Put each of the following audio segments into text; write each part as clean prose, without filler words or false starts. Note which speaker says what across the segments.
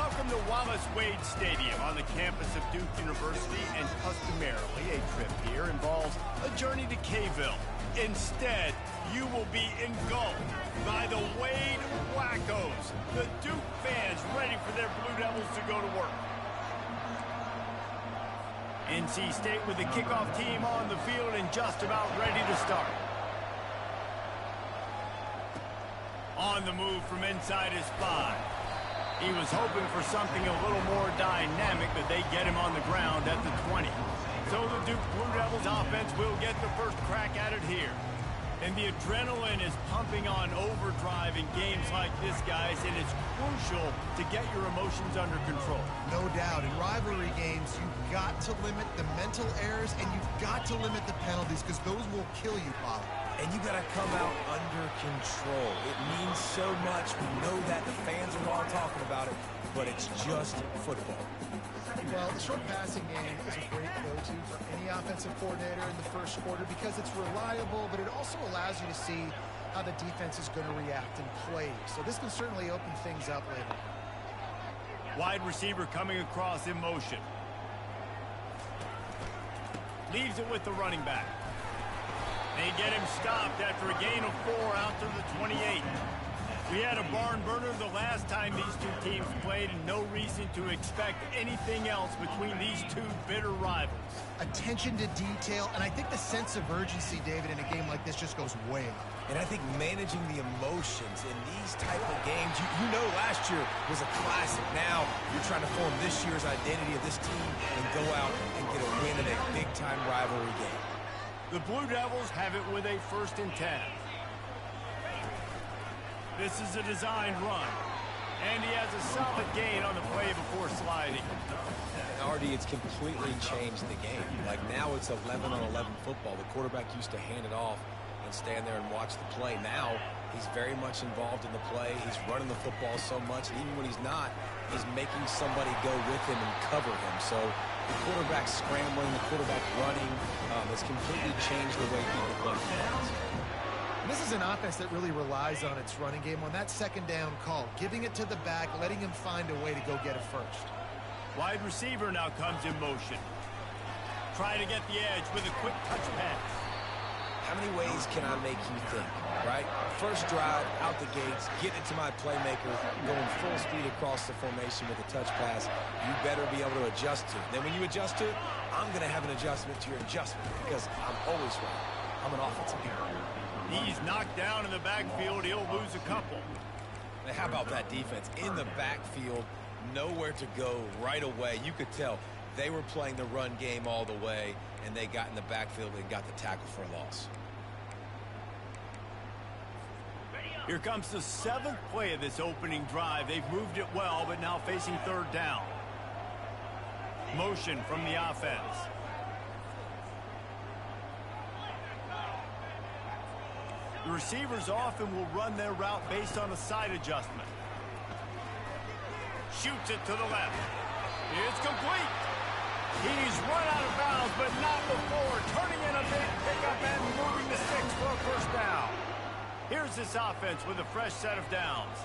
Speaker 1: Welcome to Wallace Wade Stadium on the campus of Duke University, and customarily a trip here involves a journey to K-ville. Instead, you will be engulfed by the Wade Wackos, the Duke fans ready for their Blue Devils to go to work. NC State with the kickoff team on the field and just about ready to start. On the move from inside his 5. He was hoping for something a little more dynamic, but they get him on the ground at the 20. So the Duke Blue Devils offense will get the first crack at it here. And the adrenaline is pumping on overdrive in games like this, guys, and it's crucial to get your emotions under control.
Speaker 2: No doubt. In rivalry games, you've got to limit the mental errors, and you've got to limit the penalties, because those will kill you, Polly.
Speaker 3: And you got to come out under control. It means so much. We know that. The fans are all talking about it, but it's just football.
Speaker 4: Well, the short passing game is a great go-to for any offensive coordinator in the first quarter because it's reliable, but it also allows you to see how the defense is going to react and play. So this can certainly open things up later.
Speaker 1: Wide receiver coming across in motion. Leaves it with the running back. They get him stopped after a gain of 4 out to the 28. We had a barn burner the last time these two teams played, and no reason to expect anything else between these two bitter rivals.
Speaker 4: Attention to detail, and I think the sense of urgency, David, in a game like this just goes way up.
Speaker 3: And I think managing the emotions in these type of games, you know last year was a classic. Now you're trying to form this year's identity of this team and go out and get a win in a big-time rivalry game.
Speaker 1: The Blue Devils have it with a 1st and 10. This is a designed run. And he has a solid gain on the play before sliding.
Speaker 3: And RD, it's completely changed the game. Like now it's 11-on-11 football. The quarterback used to hand it off and stand there and watch the play. Now he's very much involved in the play. He's running the football so much. And even when he's not, he's making somebody go with him and cover him. So the quarterback scrambling, the quarterback running has completely changed the way people play defense.
Speaker 4: This is an offense that really relies on its running game on that 2nd down call, giving it to the back, letting him find a way to go get a first.
Speaker 1: Wide receiver now comes in motion. Try to get the edge with a quick touch pass.
Speaker 3: How many ways can I make you think, right? First drive, out the gates, get it to my playmaker, going full speed across the formation with a touch pass. You better be able to adjust to it. Then when you adjust to it, I'm going to have an adjustment to your adjustment because I'm always right. I'm an offensive guy.
Speaker 1: He's knocked down in the backfield. He'll lose a couple.
Speaker 3: Now, how about that defense? In the backfield, nowhere to go right away. You could tell they were playing the run game all the way, and they got in the backfield and got the tackle for a loss.
Speaker 1: Here comes the 7th play of this opening drive. They've moved it well, but now facing 3rd down. Motion from the offense. The receivers often will run their route based on a side adjustment. Shoots it to the left. It's complete. He's run out of bounds, but not before turning in a big pickup and moving the sticks for a 1st down. Here's this offense with a fresh set of downs.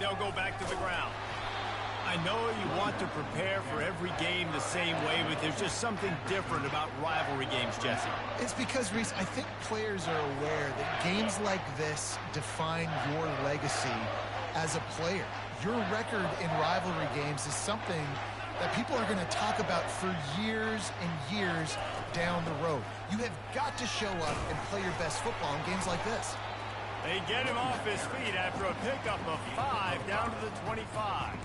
Speaker 1: They'll go back to the ground. I know you want to prepare for every game the same way, but there's just something different about rivalry games, Jesse.
Speaker 4: It's because, Reese, I think players are aware that games like this define your legacy as a player. Your record in rivalry games is something that people are going to talk about for years and years down the road. You have got to show up and play your best football in games like this.
Speaker 1: They get him off his feet after a pickup of 5 down to the 25.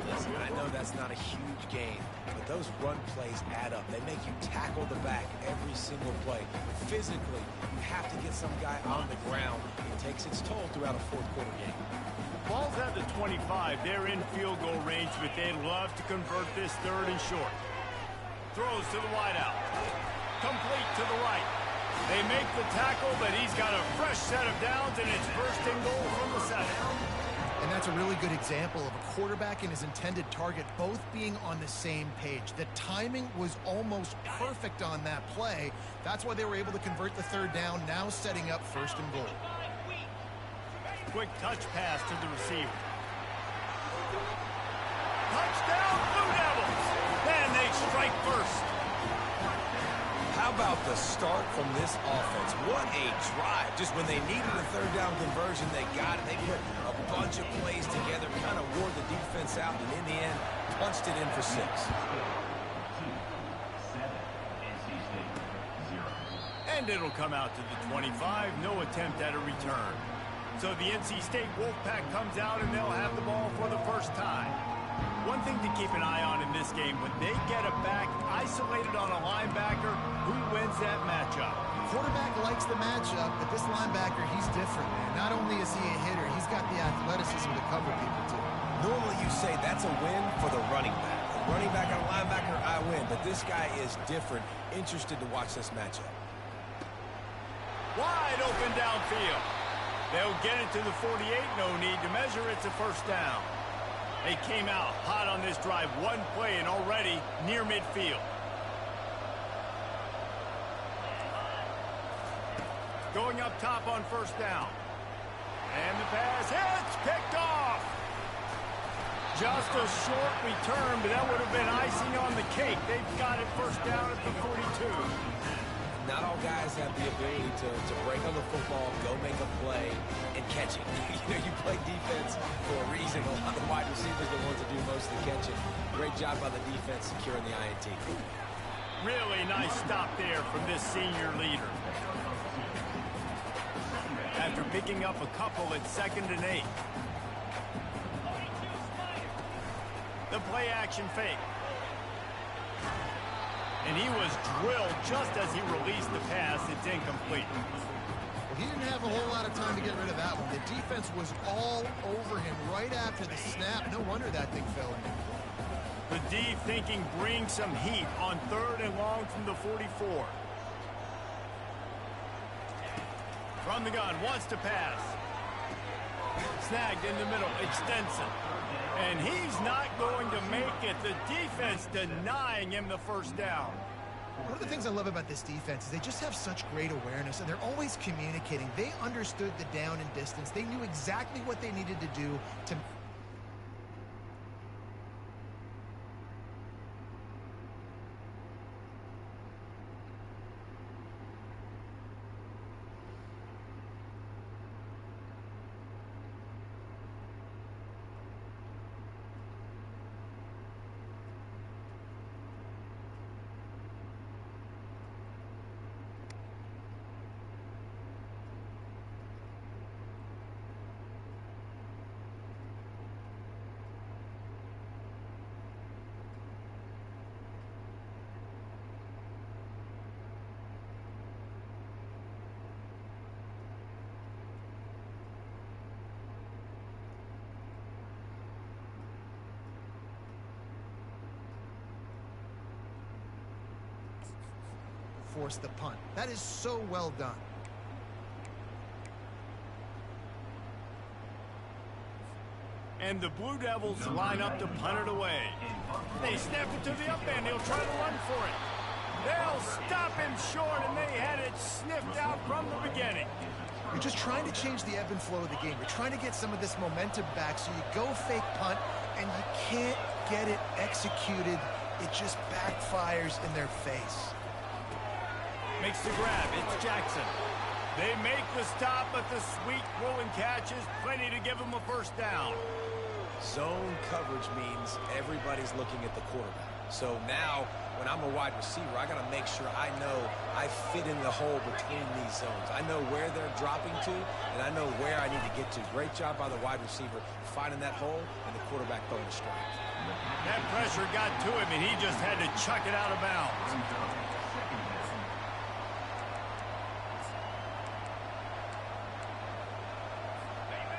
Speaker 3: Listen, I know that's not a huge gain, but those run plays add up. They make you tackle the back every single play. Physically, you have to get some guy on the ground. It takes its toll throughout a 4th quarter game.
Speaker 1: Ball's at the 25. They're in field goal range, but they'd love to convert this 3rd and short. Throws to the wideout. Complete to the right. They make the tackle, but he's got a fresh set of downs, and it's 1st and goal from the 7.
Speaker 4: And that's a really good example of a quarterback and his intended target both being on the same page. The timing was almost perfect on that play. That's why they were able to convert the 3rd down, now setting up 1st and goal.
Speaker 1: quick touch pass to the receiver. Touchdown, Blue Devils! And they strike first.
Speaker 3: How about the start from this offense? What a drive. Just when they needed a third down conversion, they got it. They put a bunch of plays together, kind of wore the defense out, and in the end, punched it in for 6.
Speaker 1: And it'll come out to the 25. No attempt at a return. So the NC State Wolfpack comes out, and they'll have the ball for the first time. One thing to keep an eye on in this game, when they get a back isolated on a linebacker, who wins that matchup?
Speaker 4: Quarterback likes the matchup, but this linebacker, he's different, man. Not only is he a hitter, he's got the athleticism to cover people, too.
Speaker 3: Normally you say that's a win for the running back. A running back on a linebacker, I win. But this guy is different. Interested to watch this matchup.
Speaker 1: Wide open downfield. They'll get it to the 48. No need to measure. It's a first down. They came out hot on this drive. One play and already near midfield. Going up top on first down. And the pass hits, picked off. Just a short return, but that would have been icing on the cake. They've got it first down at the 42.
Speaker 3: Not all guys have the ability to break on the football, go make a play, and catch it. You play defense for a reason. A lot of the wide receivers are the ones that do most of the catching. Great job by the defense securing the INT.
Speaker 1: Really nice stop there from this senior leader. After picking up a couple at 2nd and 8. The play action fake. And he was drilled just as he released the pass. It's incomplete.
Speaker 4: Well, he didn't have a whole lot of time to get rid of that one. The defense was all over him right after the snap. No wonder that thing fell in.
Speaker 1: The D thinking bring some heat on 3rd and long from the 44. From the gun, wants to pass. Snagged in the middle, Extensive. And he's not going to make it. The defense denying him the first down.
Speaker 4: One of the things I love about this defense is they just have such great awareness, and they're always communicating. They understood the down and distance. They knew exactly what they needed to do to... force the punt. That is so well done.
Speaker 1: And the Blue Devils line up to punt it away. They snap it to the up end. He'll try to run for it. They'll stop him short, and they had it sniffed out from the beginning.
Speaker 4: You're just trying to change the ebb and flow of the game. You're trying to get some of this momentum back, so you go fake punt, and you can't get it executed. It just backfires in their face.
Speaker 1: Makes the grab. It's Jackson. They make the stop, but the sweet rolling catch is plenty to give them a first down.
Speaker 3: Zone coverage means everybody's looking at the quarterback. So now, when I'm a wide receiver, I got to make sure I know I fit in the hole between these zones. I know where they're dropping to, and I know where I need to get to. Great job by the wide receiver finding that hole, and the quarterback throwing a strike.
Speaker 1: That pressure got to him, and he just had to chuck it out of bounds.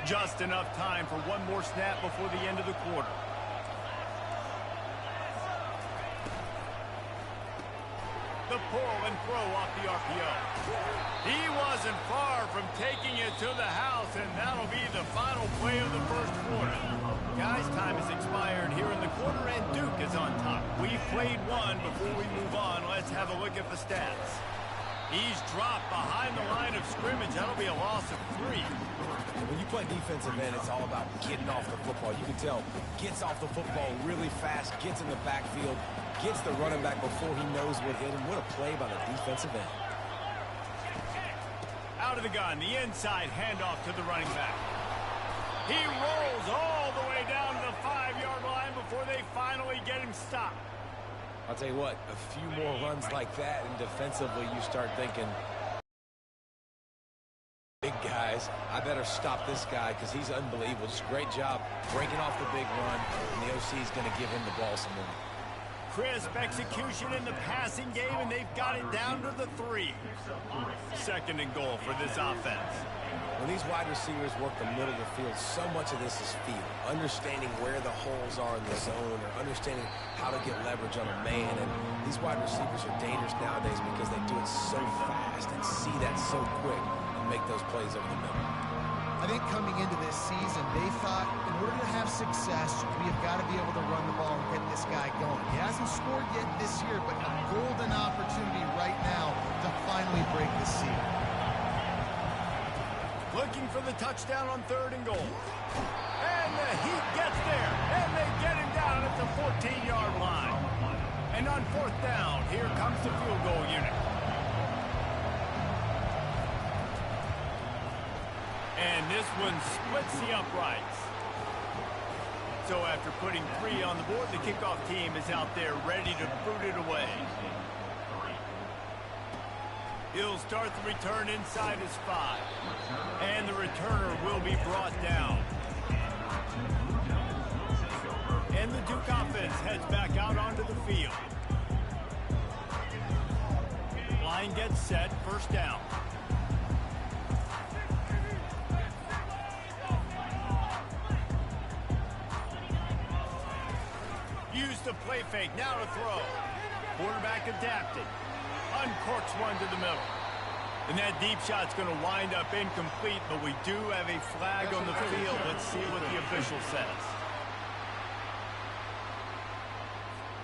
Speaker 1: Just enough time for one more snap before the end of the quarter. The pull and throw off the RPO. He wasn't far from taking it to the house, and that'll be the final play of the first quarter. Guys, time has expired here in the quarter, and Duke is on top. We've played one. Before we move on, let's have a look at the stats. He's dropped behind the line of scrimmage. That'll be a loss of 3.
Speaker 3: When you play defensive end, it's all about getting off the football. You can tell, gets off the football really fast, gets in the backfield, gets the running back before he knows what hit him. What a play by the defensive end.
Speaker 1: Out of the gun, the inside handoff to the running back. He rolls all the way down to the 5-yard line before they finally get him stopped.
Speaker 3: I'll tell you what, a few more runs like that, and defensively you start thinking, big guys, I better stop this guy because he's unbelievable. Just a great job breaking off the big run, and the OC is going to give him the ball some more.
Speaker 1: Crisp execution in the passing game, and they've got it down to the 3. 2nd and goal for this offense.
Speaker 3: When these wide receivers work the middle of the field, so much of this is feel. Understanding where the holes are in the zone, or understanding how to get leverage on a man. And these wide receivers are dangerous nowadays because they do it so fast and see that so quick and make those plays over the middle.
Speaker 4: I think coming into this season, they thought in order to have success, we have got to be able to run the ball and get this guy going. He hasn't scored yet this year, but a golden opportunity right now to finally break the seal.
Speaker 1: Looking for the touchdown on 3rd and goal. And the Heat gets there, and they get him down at the 14-yard line. And on 4th down, here comes the field goal unit. And this one splits the uprights. So after putting 3 on the board, the kickoff team is out there ready to boot it away. He'll start the return inside his 5. And the returner will be brought down. And the Duke offense heads back out onto the field. Line gets set, 1st down. Use the play fake, now to throw. Quarterback adapted. Uncorks one to the middle. And that deep shot's going to wind up incomplete, but we do have a flag on the field. Let's see what the official says.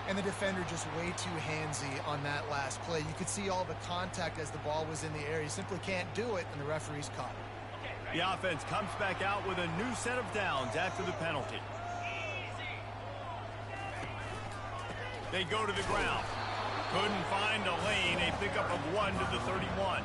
Speaker 4: And the defender just way too handsy on that last play. You could see all the contact as the ball was in the air. He simply can't do it, and the referee's caught it.
Speaker 1: The offense comes back out with a new set of downs after the penalty. They go to the ground. Couldn't find a lane. A pickup of 1 to the 31.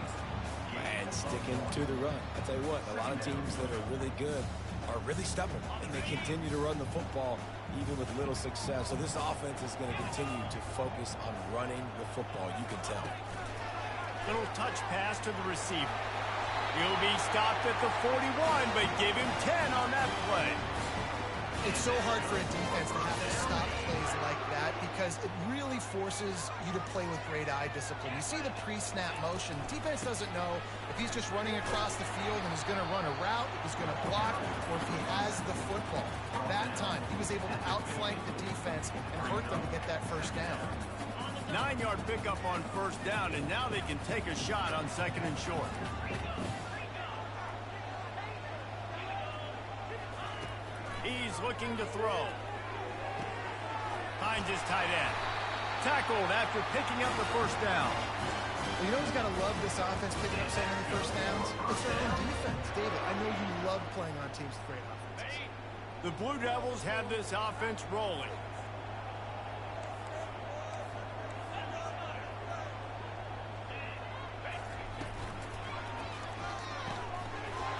Speaker 3: Man, sticking to the run. I tell you what, a lot of teams that are really good are really stubborn, and they continue to run the football even with little success. So this offense is going to continue to focus on running the football. You can tell.
Speaker 1: Little touch pass to the receiver. He'll be stopped at the 41, but give him 10 on that play.
Speaker 4: It's so hard for a defense to have to stop plays like that because it really forces you to play with great eye discipline. You see the pre-snap motion. The defense doesn't know if he's just running across the field and he's going to run a route, if he's going to block, or if he has the football. That time, he was able to outflank the defense and hurt them to get that 1st down.
Speaker 1: 9-yard pickup on 1st down, and now they can take a shot on 2nd and short. He's looking to throw. Finds his tight end. Tackled after picking up the 1st down.
Speaker 4: Well, you know who's got to love this offense picking up so many 1st downs? It's their own defense. David, I know you love playing on teams with great offenses.
Speaker 1: The Blue Devils have this offense rolling.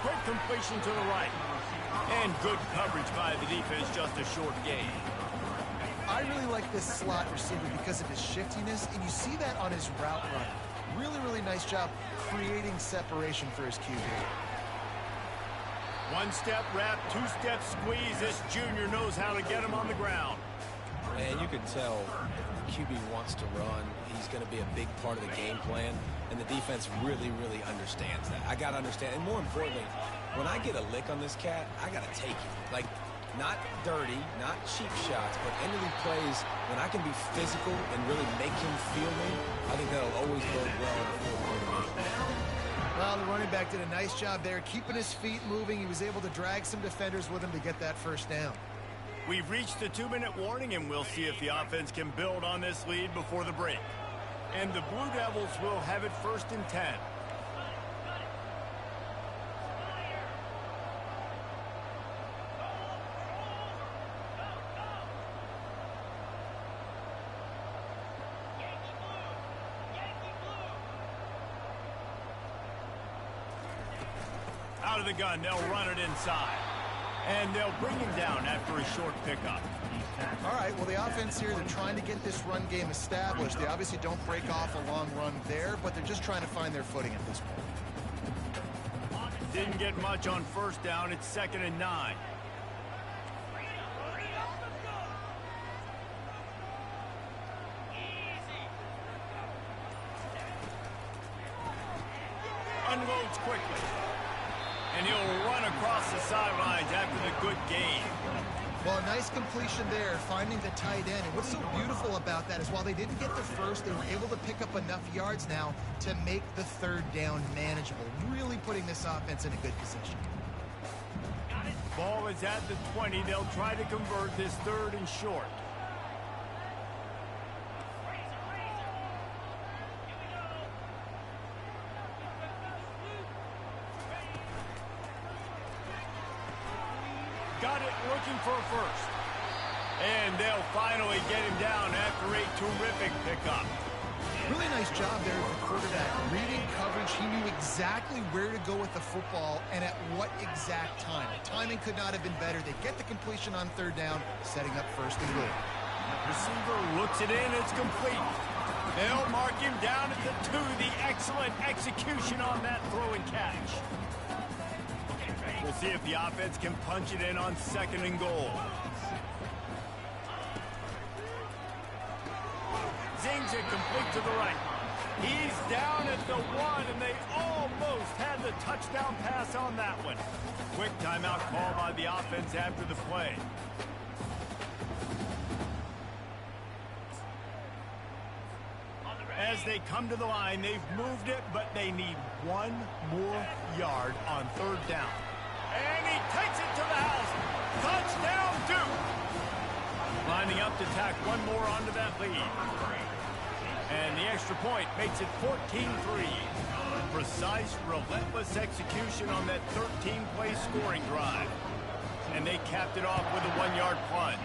Speaker 1: Quick completion to the right. And good coverage by the defense, just a short gain.
Speaker 4: I really like this slot receiver because of his shiftiness, and you see that on his route run. Really, really nice job creating separation for his QB.
Speaker 1: 1-step wrap, 2-step squeeze. This junior knows how to get him on the ground.
Speaker 3: And you can tell the QB wants to run. He's going to be a big part of the game plan, and the defense really, really understands that. I got to understand, and more importantly, when I get a lick on this cat, I got to take it. Like, not dirty, not cheap shots, but end of the plays, when I can be physical and really make him feel me, I think that'll always bode well in the 4th quarter game.
Speaker 4: Well, the running back did a nice job there, keeping his feet moving. He was able to drag some defenders with him to get that 1st down.
Speaker 1: We've reached the 2-minute warning, and we'll see if the offense can build on this lead before the break. And the Blue Devils will have it 1st and 10. Out of the gun, they'll run it inside. And they'll bring him down after a short pickup.
Speaker 2: All right, well, the offense here, they're trying to get this run game established. They obviously don't break off a long run there, but they're just trying to find their footing at this point.
Speaker 1: Didn't get much on 1st down. It's 2nd and 9. Unloads quickly. And he'll run across the sidelines after the good gain.
Speaker 2: Well, a nice completion there, finding the tight end. And what's so beautiful about that is while they didn't get the first, they were able to pick up enough yards now to make the 3rd down manageable, really putting this offense in a good position.
Speaker 1: Ball is at the 20. They'll try to convert this 3rd and short. Got it, looking for a first. And they'll finally get him down after a terrific pickup.
Speaker 2: Really nice job there with the quarterback. Reading coverage, he knew exactly where to go with the football and at what exact time. The timing could not have been better. They get the completion on 3rd down, setting up 1st and goal.
Speaker 1: Receiver looks it in, it's complete. They'll mark him down at the 2. The excellent execution on that throw and catch. We'll see if the offense can punch it in on 2nd and goal. Zings it complete to the right. He's down at the 1, and they almost had the touchdown pass on that one. Quick timeout call by the offense after the play. As they come to the line, they've moved it, but they need 1 more yard on 3rd down. And he takes it to the house. Touchdown, Duke. Lining up to tack 1 more onto that lead. And the extra point makes it 14-3. Precise, relentless execution on that 13-play scoring drive. And they capped it off with a 1-yard plunge.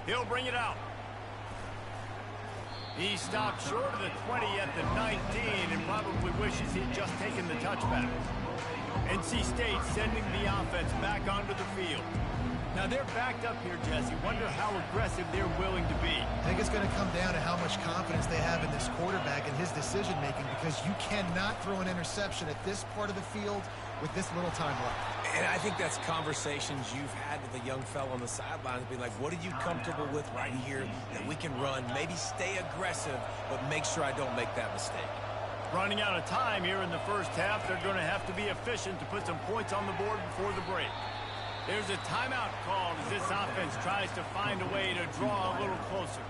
Speaker 1: He'll bring it out. He stopped short of the 20 at the 19 and probably wishes he'd just taken the touchback. NC State sending the offense back onto the field. Now they're backed up here, Jesse. Wonder how aggressive they're willing to be.
Speaker 2: I think it's going to come down to how much confidence they have in this quarterback and his decision-making, because you cannot throw an interception at this part of the field with this little time left.
Speaker 3: And I think that's conversations you've had with a young fellow on the sidelines, being like, what are you comfortable with right here that we can run? Maybe stay aggressive, but make sure I don't make that mistake.
Speaker 1: Running out of time here in the 1st half. They're going to have to be efficient to put some points on the board before the break. There's a timeout called as this offense tries to find a way to draw a little closer.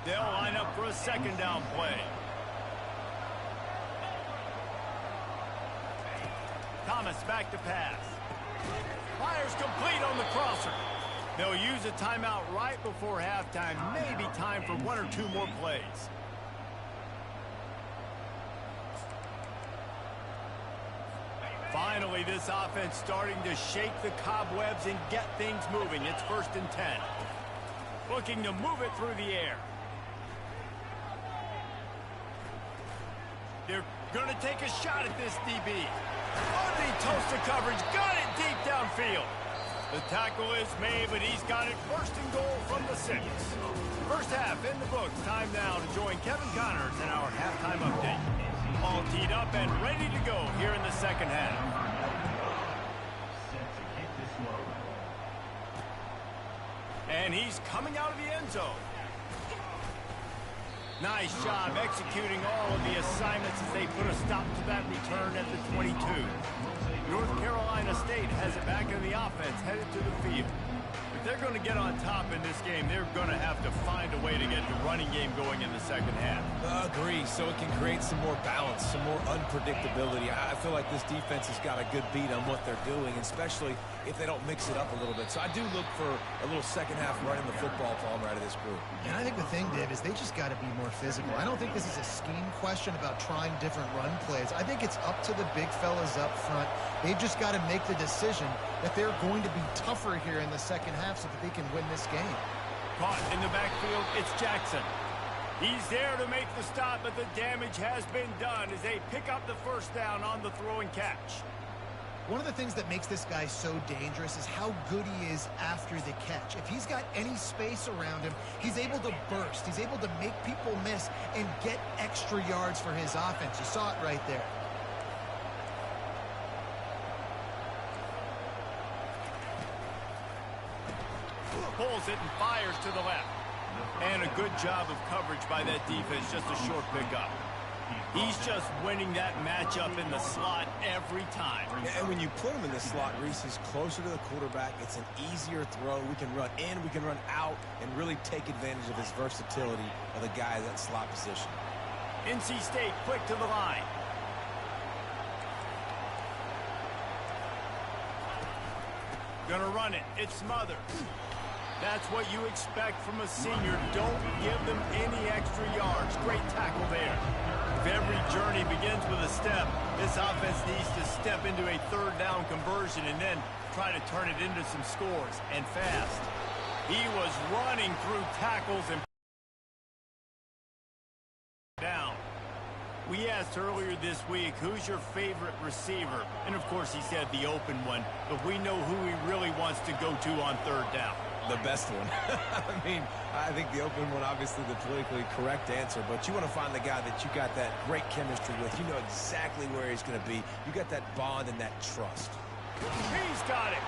Speaker 1: They'll line up for a 2nd down play. Thomas back to pass. Fires complete on the crosser. They'll use a timeout right before halftime. Maybe time for 1 or 2 more plays. Finally, this offense starting to shake the cobwebs and get things moving. It's 1st and 10. Looking to move it through the air. They're going to take a shot at this DB. Underneath toast to coverage. Got it deep downfield. The tackle is made, but he's got it 1st and goal from the 6. 1st half in the books. Time now to join Kevin Connors in our halftime update. All teed up and ready to go here in the 2nd half. And he's coming out of the end zone. Nice job executing all of the assignments as they put a stop to that return at the 22. North Carolina State has it back in the offense, headed to the field. If they're going to get on top in this game, they're going to have to find a way to get the running game going in the second half.
Speaker 3: Agree, so it can create some more balance, some more unpredictability. I feel like this defense has got a good beat on what they're doing, especially if they don't mix it up a little bit. So I do look for a little second half running the football Palmer out of this group.
Speaker 2: And I think the thing, Dave, is they just got to be more physical. I don't think this is a scheme question about trying different run plays. I think it's up to the big fellas up front. They've just got to make the decision that they're going to be tougher here in the second half so that they can win this game.
Speaker 1: Caught in the backfield, it's Jackson. He's there to make the stop, but the damage has been done as they pick up the first down on the throw and catch.
Speaker 2: One of the things that makes this guy so dangerous is how good he is after the catch. If he's got any space around him, he's able to burst. He's able to make people miss and get extra yards for his offense. You saw it right there.
Speaker 1: Pulls it and fires to the left. And a good job of coverage by that defense, just a short pickup. He's just winning that matchup in the slot every time.
Speaker 3: Yeah, and when you put him in the slot, Reese, he's closer to the quarterback. It's an easier throw. We can run in, we can run out, and really take advantage of his versatility of the guy in that slot position.
Speaker 1: NC State quick to the line. Gonna run it. It's Smothers. That's what you expect from a senior. Don't give them any extra yards. Great tackle there. If every journey begins with a step, this offense needs to step into a third down conversion and then try to turn it into some scores, and fast. He was running through tackles and down. We asked earlier this week, who's your favorite receiver? And of course he said the open one, but we know who he really wants to go to on third down.
Speaker 3: The best one. I mean, I think the open one, obviously the politically correct answer, but you want to find the guy that you got that great chemistry with. You know exactly where he's going to be. You got that bond and that trust.
Speaker 1: He's got it.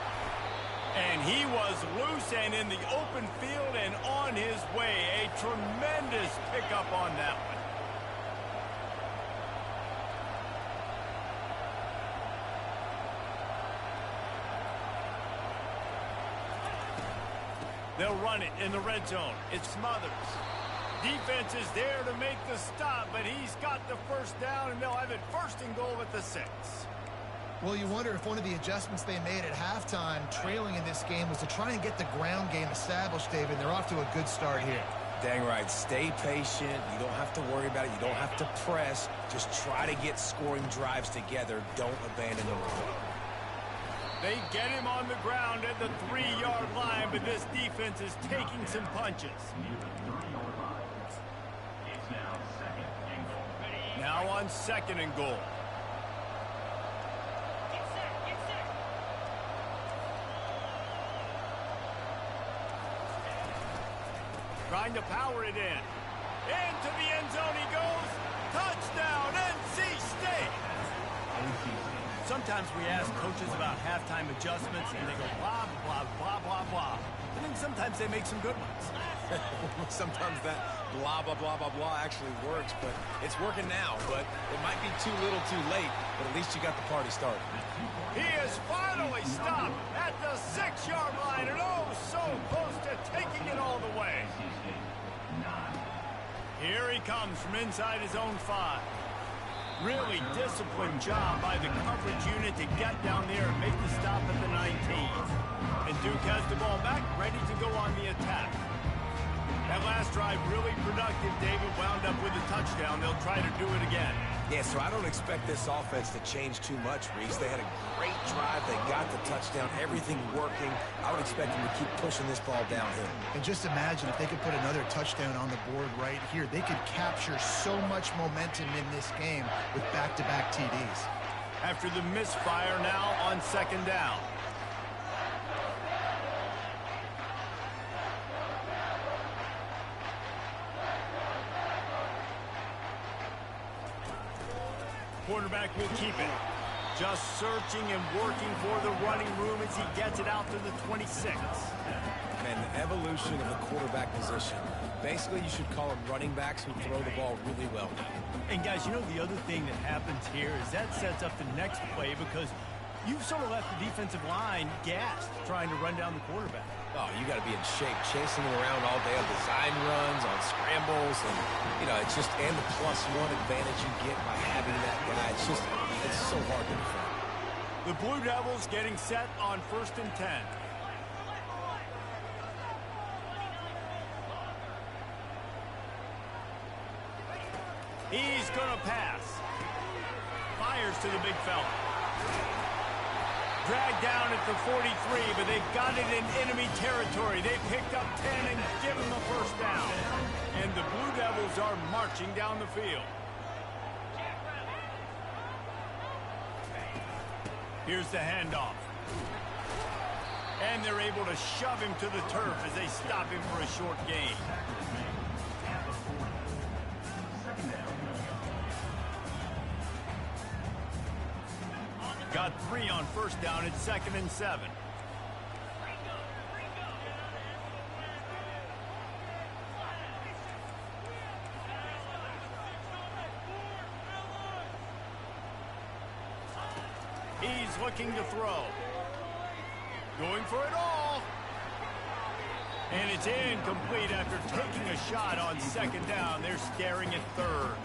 Speaker 1: And he was loose and in the open field and on his way. A tremendous pickup on that one. They'll run it in the red zone. It's Smothers. Defense is there to make the stop, but he's got the first down, and they'll have it first and goal at the 6.
Speaker 2: Well, you wonder if one of the adjustments they made at halftime, trailing in this game, was to try and get the ground game established, David. They're off to a good start here.
Speaker 3: Dang right. Stay patient. You don't have to worry about it. You don't have to press. Just try to get scoring drives together. Don't abandon the run.
Speaker 1: They get him on the ground at the 3-yard line, but this defense is taking some punches. Now on second and goal. Trying to power it in. Into the end zone he goes. Touchdown, NC State. Sometimes we ask coaches about halftime adjustments, and they go blah, blah, blah, blah, blah. And then sometimes they make some good ones.
Speaker 3: Sometimes that blah, blah, blah, blah, blah actually works, but it's working now. But it might be too little too late, but at least you got the party started.
Speaker 1: He is finally stopped at the 6-yard line, and oh, so close to taking it all the way. Here he comes from inside his own 5. Really disciplined job by the coverage unit to get down there and make the stop at the 19. And Duke has the ball back, ready to go on the attack. That last drive really productive. David wound up with a touchdown. They'll try to do it again.
Speaker 3: Yeah, so I don't expect this offense to change too much, Reese. They had a great drive. They got the touchdown. Everything working. I would expect them to keep pushing this ball downhill.
Speaker 2: And just imagine if they could put another touchdown on the board right here. They could capture so much momentum in this game with back-to-back TDs.
Speaker 1: After the misfire, now on second down. Quarterback will keep it. Just searching and working for the running room as he gets it out to the 26.
Speaker 3: Man, the evolution of the quarterback position. Basically, you should call them running backs who throw the ball really well.
Speaker 1: And guys, you know the other thing that happens here is that sets up the next play because you've sort of left the defensive line gassed trying to run down the quarterback.
Speaker 3: Oh, you got to be in shape, chasing him around all day on design runs, on scrambles, and, you know, it's just, and the +1 advantage you get by having that guy. It's so hard to defend.
Speaker 1: The Blue Devils getting set on 1st and 10. He's going to pass. Fires to the big fella. Dragged down at the 43, but they've got it in enemy territory. They picked up 10 and give him the first down. And the Blue Devils are marching down the field. Here's the handoff. And they're able to shove him to the turf as they stop him for a short gain. Got 3 on first down at 2nd and 7. He's looking to throw. Going for it all. And it's incomplete after taking a shot on 2nd down. They're staring at 3rd.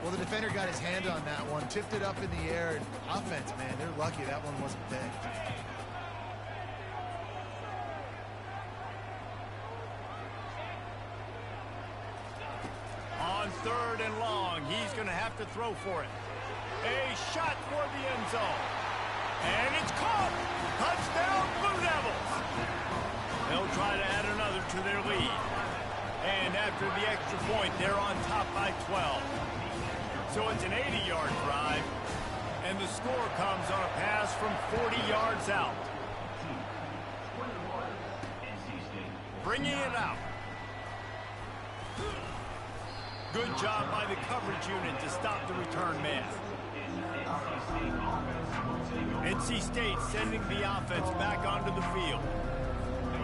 Speaker 2: Well, the defender got his hand on that one, tipped it up in the air. And offense, man, they're lucky that one wasn't picked.
Speaker 1: On 3rd and long, he's going to have to throw for it. A shot for the end zone. And it's caught. Touchdown, Blue Devils. They'll try to add another to their lead. And after the extra point, they're on top by 12. So it's an 80-yard drive. And the score comes on a pass from 40 yards out. Bringing it out. Good job by the coverage unit to stop the return man. NC State sending the offense back onto the field.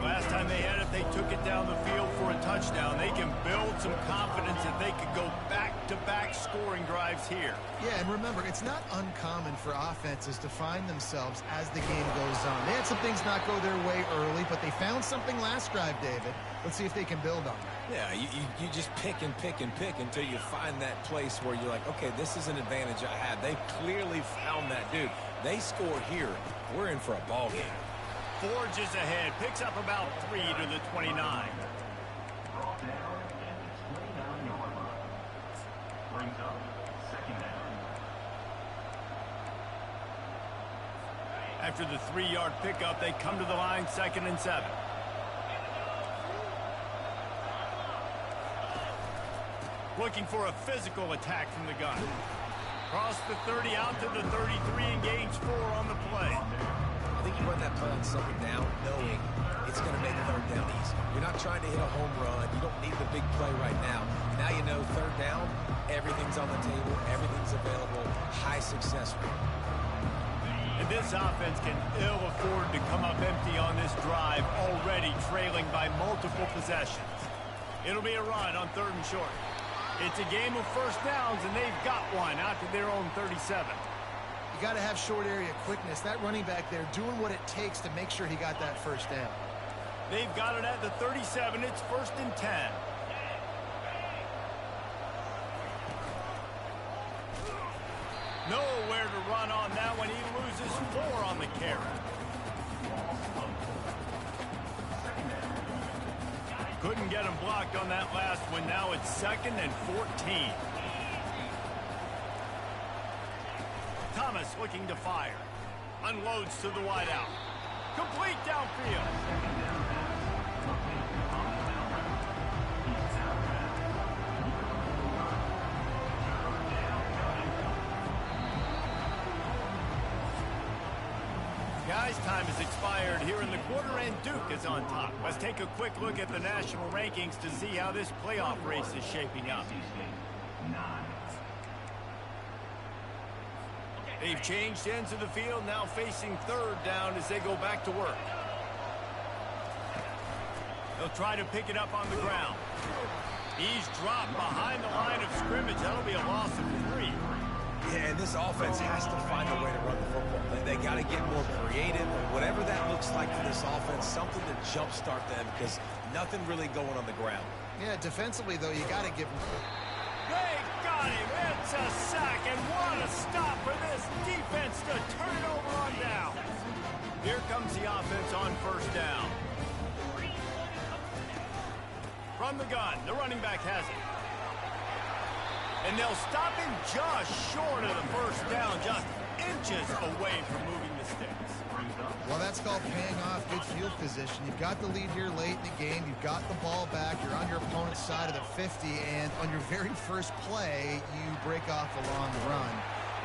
Speaker 1: Last time they had it, they took it down the field for a touchdown. They can build some confidence that they could go back-to-back scoring drives here.
Speaker 2: Yeah, and remember, it's not uncommon for offenses to find themselves as the game goes on. They had some things not go their way early, but they found something last drive, David. Let's see if they can build on that.
Speaker 3: Yeah, you just pick and pick and pick until you find that place where you're like, okay, this is an advantage I have. They clearly found that, dude. They score here. We're in for a ball game.
Speaker 1: Forges ahead, picks up about 3 to the 29. After the 3-yard pickup, they come to the line, 2nd and 7. Looking for a physical attack from the gun. Cross the 30 out to the 33 and gains 4 on the play.
Speaker 3: I think you run that play on 2nd down knowing it's going to make 3rd down easy. You're not trying to hit a home run. You don't need the big play right now. Now you know 3rd down, everything's on the table, everything's available, high success rate.
Speaker 1: And this offense can ill afford to come up empty on this drive, already trailing by multiple possessions. It'll be a run on 3rd and short. It's a game of first downs, and they've got one out to their own 37.
Speaker 2: You got to have short area quickness. That running back there doing what it takes to make sure he got that first down.
Speaker 1: They've got it at the 37. It's 1st and 10. Nowhere to run on that one. He loses 4 on the carry. Couldn't get him blocked on that last one. Now it's 2nd and 14. Thomas looking to fire. Unloads to the wideout. Complete downfield. Guys, time has expired here in the quarter, and Duke is on top. Let's take a quick look at the national rankings to see how this playoff race is shaping up. They've changed ends of the field, now facing 3rd down as they go back to work. They'll try to pick it up on the ground. He's dropped behind the line of scrimmage. That'll be a loss of 3.
Speaker 3: Yeah, and this offense has to find a way to run the football. They got to get more creative, whatever that looks like for this this offense, something to jumpstart them because nothing really going on the ground.
Speaker 2: Yeah, defensively, though, you got to give them.
Speaker 1: They got him. It's a sack, and what a stop for this defense to turn it over on down. Here comes the offense on first down. From the gun, the running back has it. And they'll stop him just short of the first down, just inches away from moving the sticks.
Speaker 2: Well, that's called paying off good field position. You've got the lead here late in the game. You've got the ball back. You're on your opponent's side of the 50, and on your very first play, you break off a long run.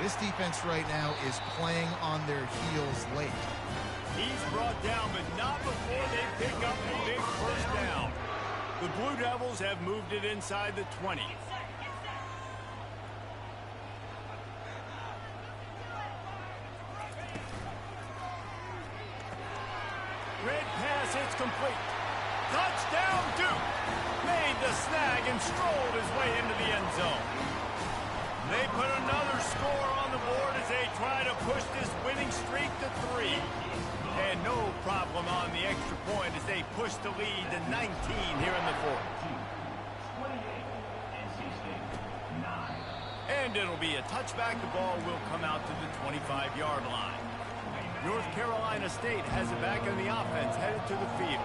Speaker 2: This defense right now is playing on their heels late.
Speaker 1: He's brought down, but not before they pick up the big first down. The Blue Devils have moved it inside the 20. Red pass, it's complete. Touchdown, Duke. Made the snag and strolled his way into the end zone. They put another score on the board as they try to push this winning streak to 3. And no problem on the extra point as they push the lead to 19 here in the fourth. And it'll be a touchback. The ball will come out to the 25-yard line. North Carolina State has it back on the offense, headed to the field.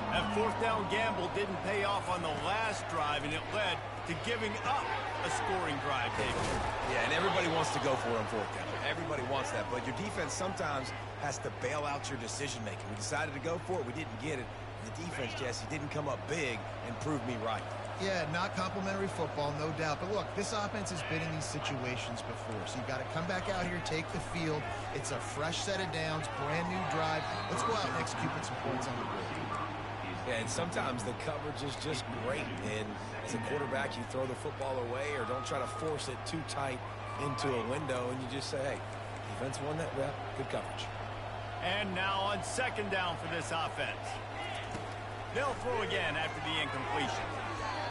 Speaker 1: That fourth down gamble didn't pay off on the last drive, and it led to giving up a scoring drive, David.
Speaker 3: Yeah, and everybody wants to go for it on fourth down. Everybody wants that, but your defense sometimes has to bail out your decision-making. We decided to go for it. We didn't get it. The defense, Jesse, didn't come up big and prove me right.
Speaker 2: Yeah, not complimentary football, no doubt. But look, this offense has been in these situations before. So you've got to come back out here, take the field. It's a fresh set of downs, brand new drive. Let's go out and execute with some points on the board.
Speaker 3: Yeah, and sometimes the coverage is just great. And as a quarterback, you throw the football away or don't try to force it too tight into a window, and you just say, hey, defense won that rep, good coverage.
Speaker 1: And now on second down for this offense. They'll throw again after the incompletion.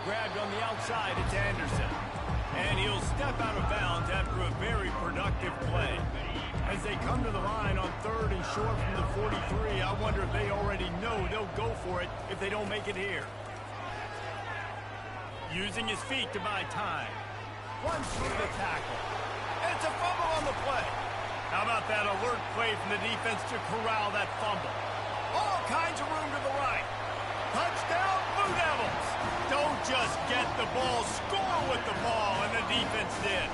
Speaker 1: Grabbed on the outside, it's Anderson. And he'll step out of bounds after a very productive play. As they come to the line on third and short from the 43, I wonder if they already know they'll go for it if they don't make it here. Using his feet to buy time. Runs through the tackle. And it's a fumble on the play. How about that alert play from the defense to corral that fumble? All kinds of room to the right. Touchdown, Blue Devils. Don't just get the ball, score with the ball, and the defense did.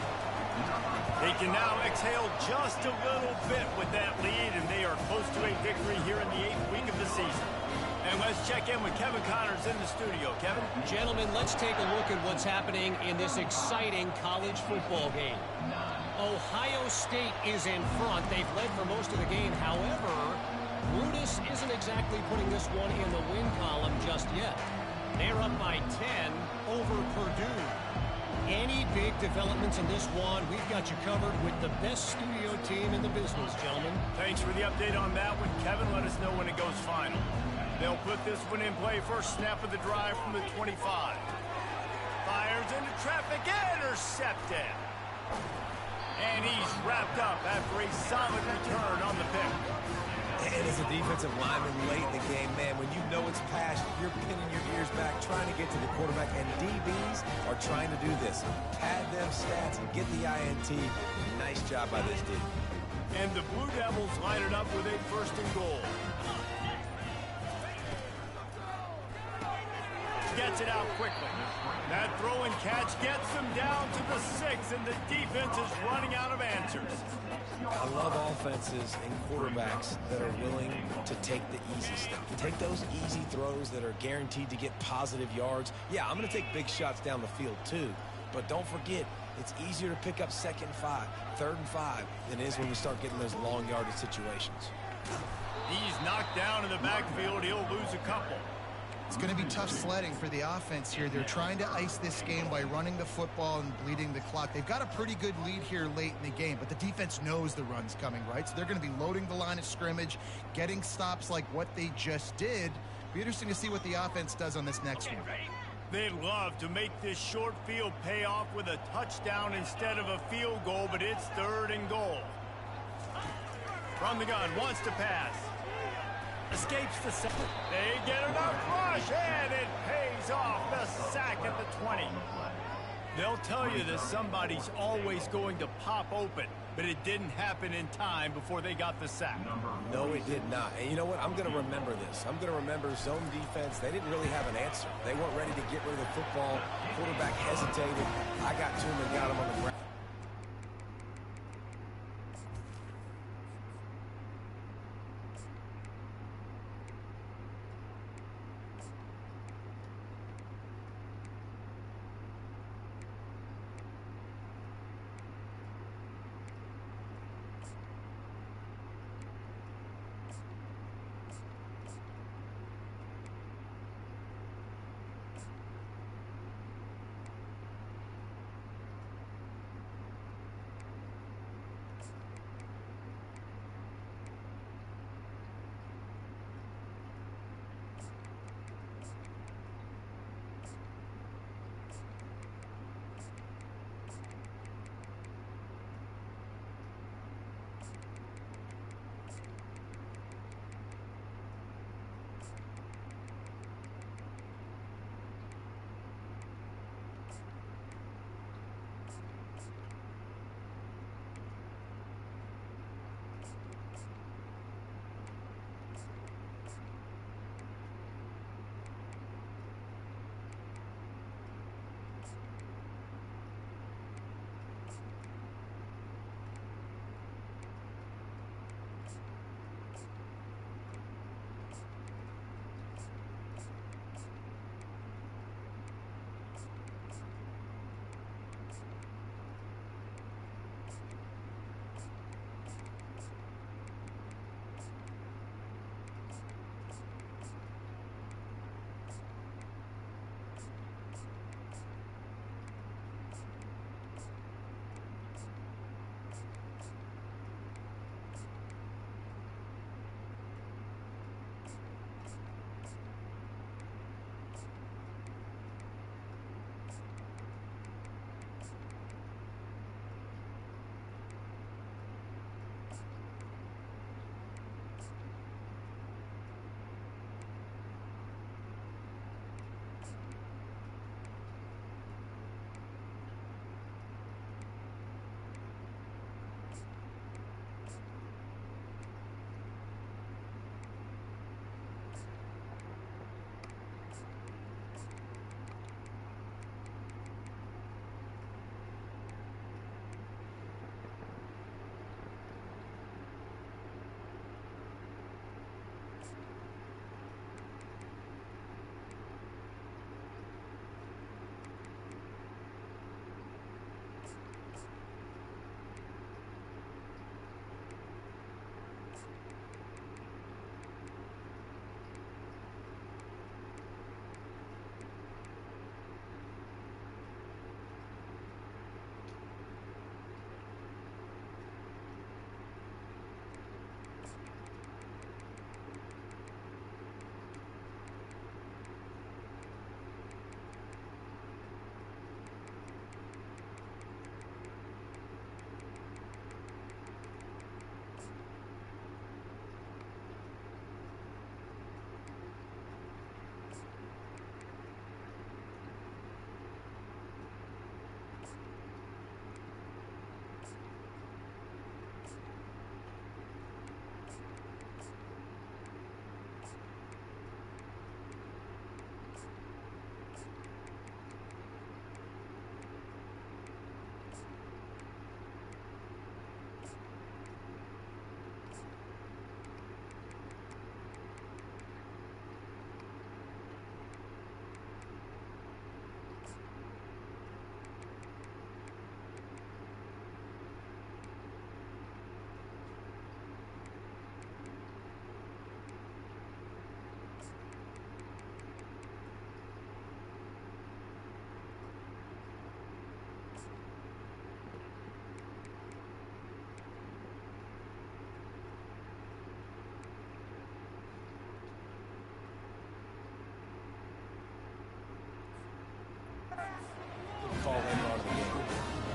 Speaker 1: They can now exhale just a little bit with that lead, and they are close to a victory here in the 8th week of the season. And let's check in with Kevin Connors in the studio. Kevin?
Speaker 5: Gentlemen, let's take a look at what's happening in this exciting college football game. Ohio State is in front. They've led for most of the game. However, Brutus isn't exactly putting this one in the win column just yet. They're up by 10 over Purdue. Any big developments in this one, we've got you covered with the best studio team in the business, gentlemen.
Speaker 1: Thanks for the update on that one, Kevin. Let us know when it goes final. They'll put this one in play. First snap of the drive from the 25. Fires into traffic, intercepted. And he's wrapped up after a solid return on the pick.
Speaker 3: And as a defensive lineman late in the game, man, when you know it's past, you're pinning your ears back, trying to get to the quarterback, and DBs are trying to do this. Pad them stats and get the INT. Nice job by this dude.
Speaker 1: And the Blue Devils line it up with a first and goal. Gets it out quickly. That throw and catch gets them down to the 6, and the defense is running out of answers.
Speaker 3: I love offenses and quarterbacks that are willing to take the easy stuff. Take those easy throws that are guaranteed to get positive yards. Yeah, I'm going to take big shots down the field too, but don't forget, it's easier to pick up 2nd and 5, 3rd and 5 than it is when we start getting those long yardage situations.
Speaker 1: He's knocked down in the backfield. He'll lose a couple.
Speaker 2: It's going to be tough sledding for the offense here. They're trying to ice this game by running the football and bleeding the clock. They've got a pretty good lead here late in the game, but the defense knows the run's coming, right? So they're going to be loading the line of scrimmage, getting stops like what they just did. Be interesting to see what the offense does on this next one.
Speaker 1: They'd love to make this short field pay off with a touchdown instead of a field goal, but it's 3rd and goal. From the gun, wants to pass. Escapes the sack. They get enough rush, and it pays off. The sack at the 20. They'll tell you that somebody's always going to pop open, but it didn't happen in time before they got the sack.
Speaker 3: No, it did not. And you know what? I'm going to remember this. I'm going to remember zone defense. They didn't really have an answer. They weren't ready to get rid of the football. Quarterback hesitated. I got to him and got him on the ground.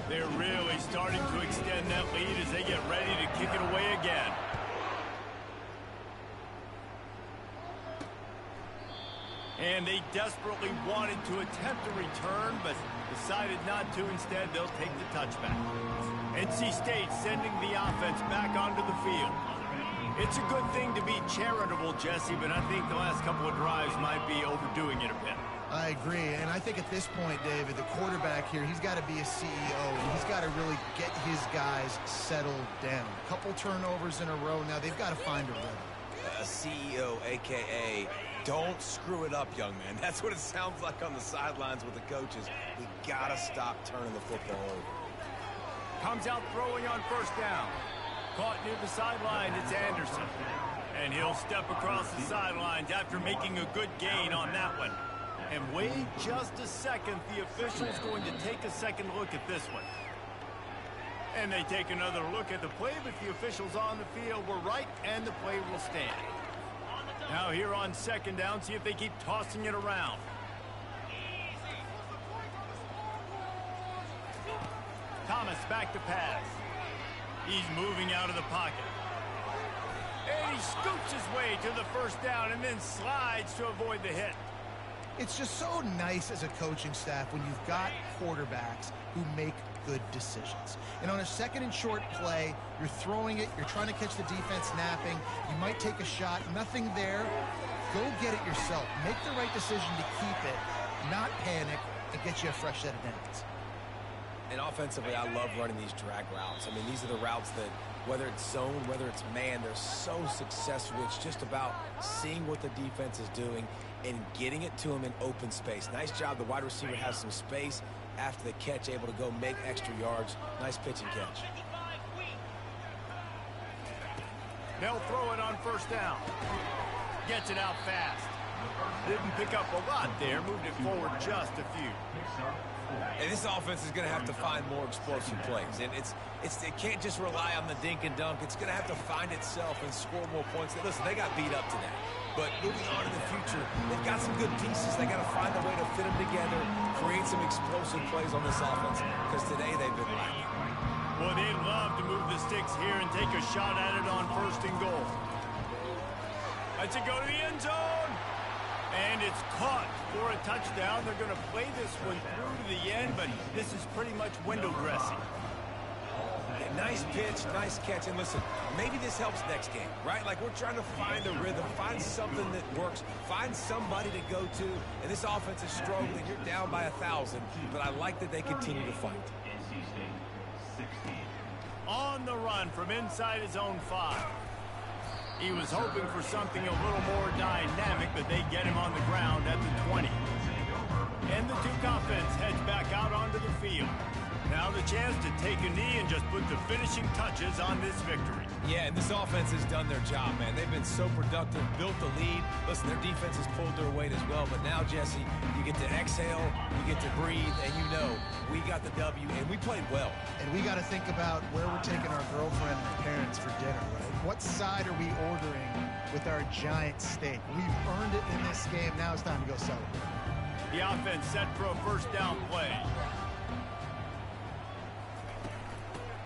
Speaker 1: They're really starting to extend that lead as they get ready to kick it away again. And they desperately wanted to attempt a return, but decided not to. Instead, they'll take the touchback. NC State sending the offense back onto the field. It's a good thing to be charitable, Jesse, but I think the last couple of drives might be overdoing it a bit.
Speaker 2: I agree, and I think at this point, David, the quarterback here, he's got to be a CEO, and he's got to really get his guys settled down. A couple turnovers in a row. Now they've got to find a rhythm.
Speaker 3: A CEO, a.k.a. don't screw it up, young man. That's what it sounds like on the sidelines with the coaches. We got to stop turning the football over.
Speaker 1: Comes out throwing on first down. Caught near the sideline, it's Anderson. And he'll step across the sidelines after making a good gain on that one. And wait just a second, the official's going to take a second look at this one. And they take another look at the play, but the officials on the field were right, and the play will stand. Now here on second down, see if they keep tossing it around. Thomas back to pass. He's moving out of the pocket. And he scoops his way to the first down and then slides to avoid the hit.
Speaker 2: It's just so nice as a coaching staff when you've got quarterbacks who make good decisions. And on a second and short play, you're throwing it, you're trying to catch the defense napping, you might take a shot, nothing there. Go get it yourself. Make the right decision to keep it, not panic, and get you a fresh set of downs.
Speaker 3: And offensively, I love running these drag routes. I mean, these are the routes that, whether it's zone, whether it's man, they're so successful. It's just about seeing what the defense is doing and getting it to them in open space. Nice job. The wide receiver has some space after the catch, able to go make extra yards. Nice pitch and catch.
Speaker 1: They'll throw it on first down. Gets it out fast. Didn't pick up a lot there. Moved it forward just a few.
Speaker 3: And this offense is going to have to find more explosive plays. And it can't just rely on the dink and dunk. It's going to have to find itself and score more points. Listen, they got beat up today. But moving on in the future, they've got some good pieces. They got to find a way to fit them together, create some explosive plays on this offense, because today they've been lacking.
Speaker 1: Well, they'd love to move the sticks here and take a shot at it on first and goal. Let's it go to the end zone. And it's caught for a touchdown. They're going to play this one through to the end, but this is pretty much window dressing.
Speaker 3: Nice pitch, nice catch. And listen, maybe this helps next game, right? Like, we're trying to find a rhythm, find something that works, find somebody to go to. And this offense is struggling. You're down by 1,000, but I like that they continue to fight.
Speaker 1: On the run from inside his own 5. He was hoping for something a little more dynamic, but they get him on the ground at the 20. And the Duke offense heads back out onto the field. Now the chance to take a knee and just put the finishing touches on this victory.
Speaker 3: Yeah, and this offense has done their job, man. They've been so productive, built the lead. Listen, their defense has pulled their weight as well. But now, Jesse, you get to exhale, you get to breathe, and you know we got the W, and we played well.
Speaker 2: And we got to think about where we're taking our girlfriend and parents for dinner, right? What side are we ordering with our giant steak? We've earned it in this game. Now it's time to go celebrate.
Speaker 1: The offense set for a first down play.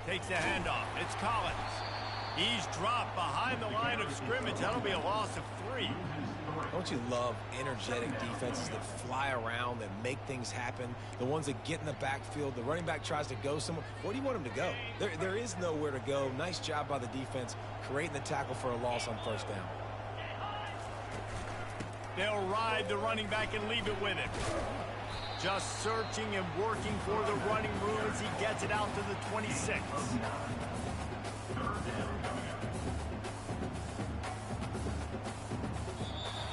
Speaker 1: Takes the handoff. It's Collins. He's dropped behind the line of scrimmage. That'll be a loss of 3.
Speaker 3: Don't you love energetic defenses that fly around, that make things happen? The ones that get in the backfield. The running back tries to go somewhere. Where do you want him to go? There is nowhere to go. Nice job by the defense creating the tackle for a loss on first down.
Speaker 1: They'll ride the running back and leave it with him. Just searching and working for the running room as he gets it out to the 26.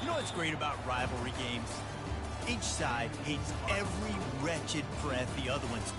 Speaker 1: You know what's great about rivalry games? Each side hates every wretched breath the other one's